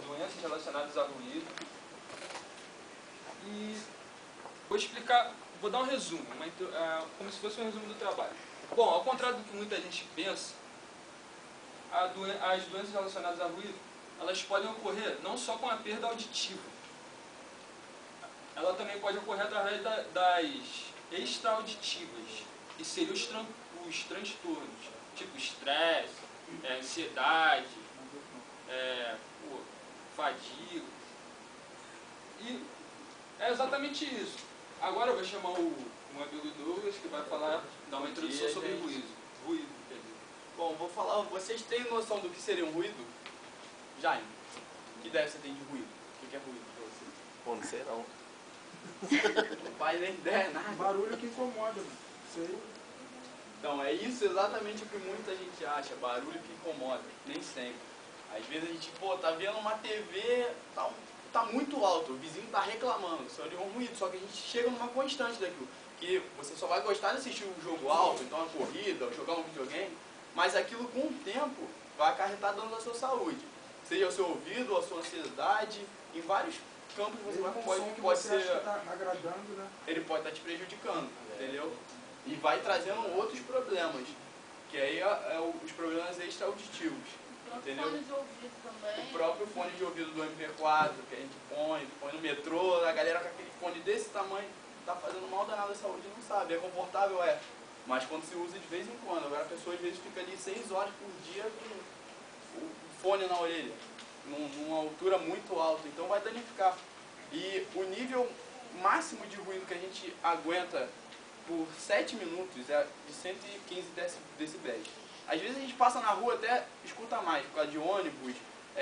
Doenças relacionadas a ruído. E vou explicar, vou dar um resumo, como se fosse um resumo do trabalho. Bom, ao contrário do que muita gente pensa, as doenças relacionadas a ruído, elas podem ocorrer não só com a perda auditiva. Ela também pode ocorrer através das extraauditivas, que seriam os transtornos, tipo estresse, ansiedade, fadiga. E é exatamente isso. Agora eu vou chamar o amigo Douglas, que vai dar uma introdução sobre ruído. Quer dizer. Bom, vou falar, vocês têm noção do que seria um ruído? Jaime, que ideia você tem de ruído? O que é ruído pra você? Pô, não sei não. Não faz nem ideia, nada. Barulho que incomoda, mano. Sei. Então, é isso exatamente o que muita gente acha, barulho que incomoda, nem sempre. Às vezes a gente, tá vendo uma TV, tá muito alto, o vizinho tá reclamando, isso é um ruído, só que a gente chega numa constante daquilo, que você só vai gostar de assistir um jogo alto, então uma corrida, ou jogar um videogame, mas aquilo com o tempo vai acarretar danos à sua saúde, seja o seu ouvido, a sua ansiedade, em vários campos você pode ser, tá agradando, né? ele pode estar te prejudicando, entendeu? E vai trazendo outros problemas, que aí os problemas extra-auditivos, entendeu? Fone de ouvido também. O próprio fone de ouvido do MP4 que a gente põe no metrô, a galera com aquele fone desse tamanho tá fazendo mal danado à saúde e não sabe, é confortável, mas quando se usa de vez em quando, agora a pessoa às vezes fica ali 6 horas por dia com o fone na orelha, numa altura muito alta, então vai danificar. E o nível máximo de ruído que a gente aguenta por 7 minutos é de 115 decibéis. Às vezes a gente passa na rua até escuta mais, por causa de ônibus,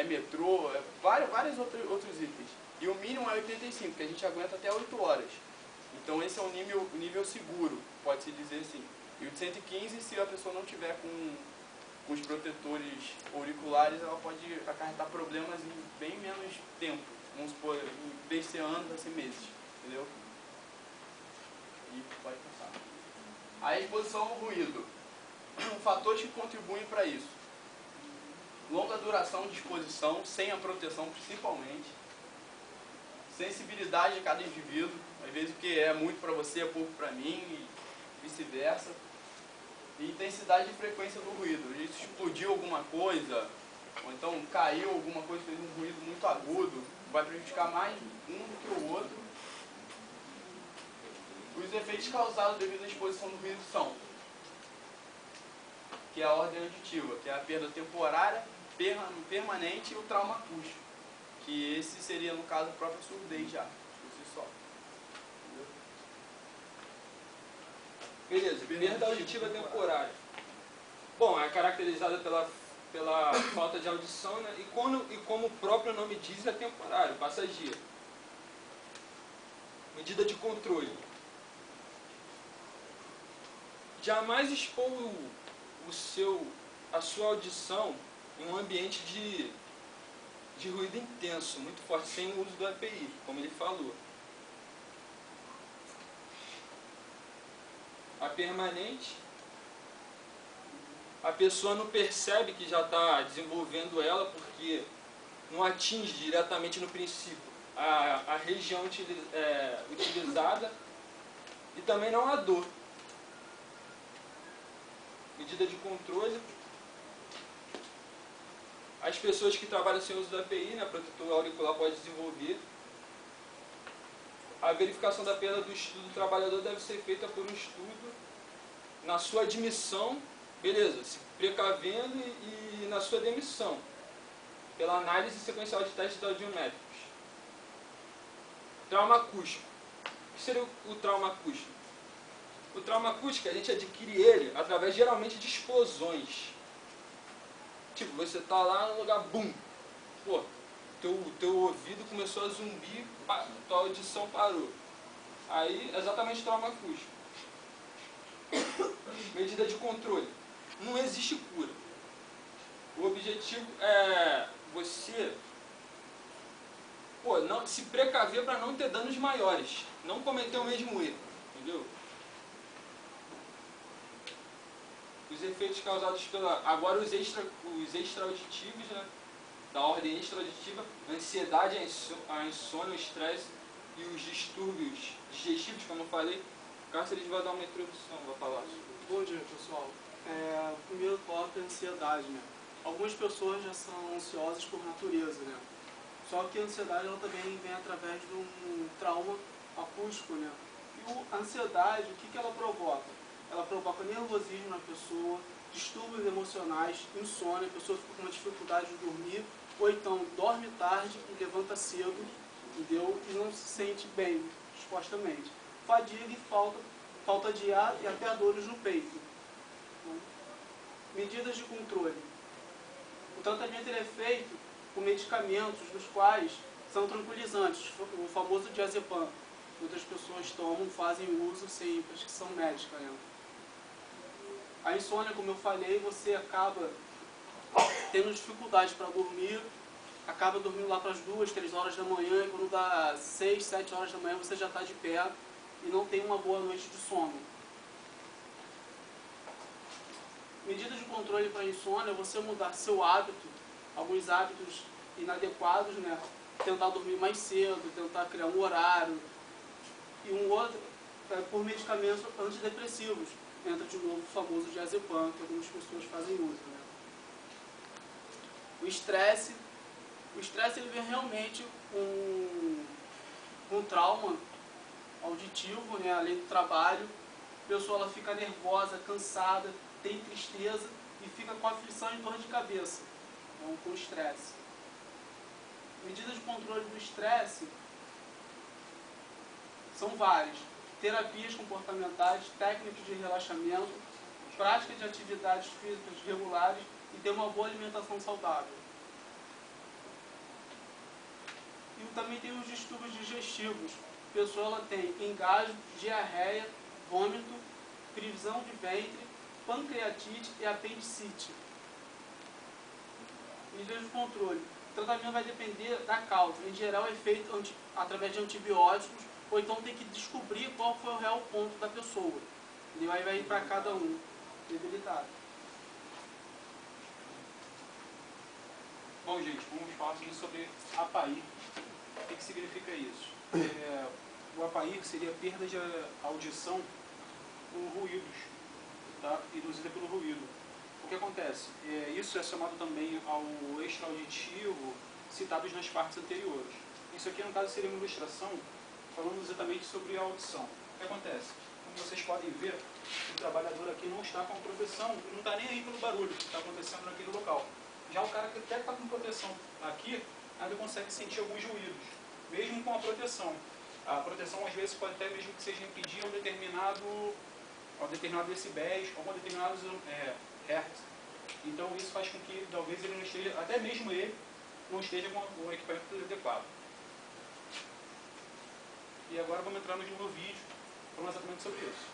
metrô, vários outros itens. E o mínimo é 85, que a gente aguenta até 8 horas. Então esse é o nível seguro, pode-se dizer assim. E o de 115, se a pessoa não tiver com os protetores auriculares, ela pode acarretar problemas em bem menos tempo. Vamos supor, em vez de ser anos, vai ser meses. Entendeu? E pode passar. A exposição ao ruído. Fatores que contribuem para isso. Longa duração de exposição, sem a proteção principalmente. Sensibilidade de cada indivíduo. Às vezes o que é muito para você é pouco para mim e vice-versa. E intensidade e frequência do ruído. Às vezes explodiu alguma coisa, ou então caiu alguma coisa, fez um ruído muito agudo, vai prejudicar mais um do que o outro. Os efeitos causados devido à exposição do ruído são, que é a ordem auditiva, que é a perda temporária, permanente e o trauma acústico, que esse seria, no caso, a própria surdez já, por si só. Beleza, perda auditiva temporária. Bom, é caracterizada pela falta de audição, né? E como o próprio nome diz, é temporário, passageiro. Medida de controle. Jamais expor a sua audição em um ambiente de ruído intenso, muito forte, sem o uso do EPI, como ele falou. A permanente, a pessoa não percebe que já está desenvolvendo ela porque não atinge diretamente no princípio a região utilizada e também não a dor. Medida de controle. As pessoas que trabalham sem uso do EPI, né, protetor auricular pode desenvolver. A verificação da perda do estudo do trabalhador deve ser feita por um estudo na sua admissão, beleza, se precavendo e na sua demissão, pela análise sequencial de testes audiométricos. Trauma acústico. O que seria o trauma acústico? O trauma acústico, a gente adquire ele através, geralmente, de explosões. Tipo, você tá lá no lugar, bum! Pô, teu ouvido começou a zumbir, pá, tua audição parou. Aí, exatamente trauma acústico. Medida de controle. Não existe cura. O objetivo é você não se precaver para não ter danos maiores. Não cometer o mesmo erro. Entendeu? Os efeitos causados agora os extra-auditivos, né? da ordem extrauditiva, a ansiedade, a insônia, o estresse e os distúrbios digestivos, como eu falei. O Cáceres vai dar uma introdução, vai falar sobre. Bom dia, pessoal. O primeiro tópico é a ansiedade, né? Algumas pessoas já são ansiosas por natureza, né? Só que a ansiedade ela também vem através de um trauma acústico, né? E a ansiedade, o que ela provoca? Ela provoca nervosismo na pessoa, distúrbios emocionais, insônia, a pessoa fica com uma dificuldade de dormir, ou então dorme tarde e levanta cedo, entendeu? E não se sente bem, supostamente. Fadiga e falta de ar e até dores no peito. Medidas de controle. O tratamento ele é feito com medicamentos, dos quais são tranquilizantes, o famoso diazepam. Muitas pessoas tomam, fazem uso sem prescrição médica, né? A insônia, como eu falei, você acaba tendo dificuldade para dormir, acaba dormindo lá para as 2, 3 horas da manhã, e quando dá 6, 7 horas da manhã você já está de pé e não tem uma boa noite de sono. Medidas de controle para a insônia é você mudar seu hábito, alguns hábitos inadequados, né? Tentar dormir mais cedo, tentar criar um horário, e um outro por medicamentos antidepressivos. Entra de novo o famoso diazepam, que algumas pessoas fazem uso, né? O estresse ele vem realmente um trauma auditivo, né? Além do trabalho, a pessoa ela fica nervosa, cansada, tem tristeza e fica com aflição e dor de cabeça, então, com estresse. Medidas de controle do estresse são várias. Terapias comportamentais, técnicas de relaxamento, prática de atividades físicas regulares e ter uma boa alimentação saudável. E também tem os distúrbios digestivos. A pessoa ela tem engasgo, diarreia, vômito, prisão de ventre, pancreatite e apendicite. Medidas de controle. O tratamento vai depender da causa. Em geral é feito através de antibióticos, ou então tem que descobrir qual foi o real ponto da pessoa. E aí vai ir para cada um debilitado. Bom, gente, vamos falar sobre APAIR. O que significa isso? O APAIR seria perda de audição por ruídos, tá? Induzida pelo ruído. O que acontece? Isso é somado também ao extra-auditivo citados nas partes anteriores. Isso aqui, no caso, seria uma ilustração falando exatamente sobre a audição. O que acontece? Como vocês podem ver, o trabalhador aqui não está com proteção, não está nem aí pelo barulho que está acontecendo naquele local. Já o cara que até está com proteção aqui, ainda consegue sentir alguns ruídos, mesmo com a proteção. A proteção, às vezes, pode até mesmo que seja impedir um determinado decibéis, ou determinados hertz. Então, isso faz com que, talvez, ele não esteja, até mesmo ele, não esteja com o equipamento adequado. E agora vamos entrar no vídeo, falando exatamente sobre isso.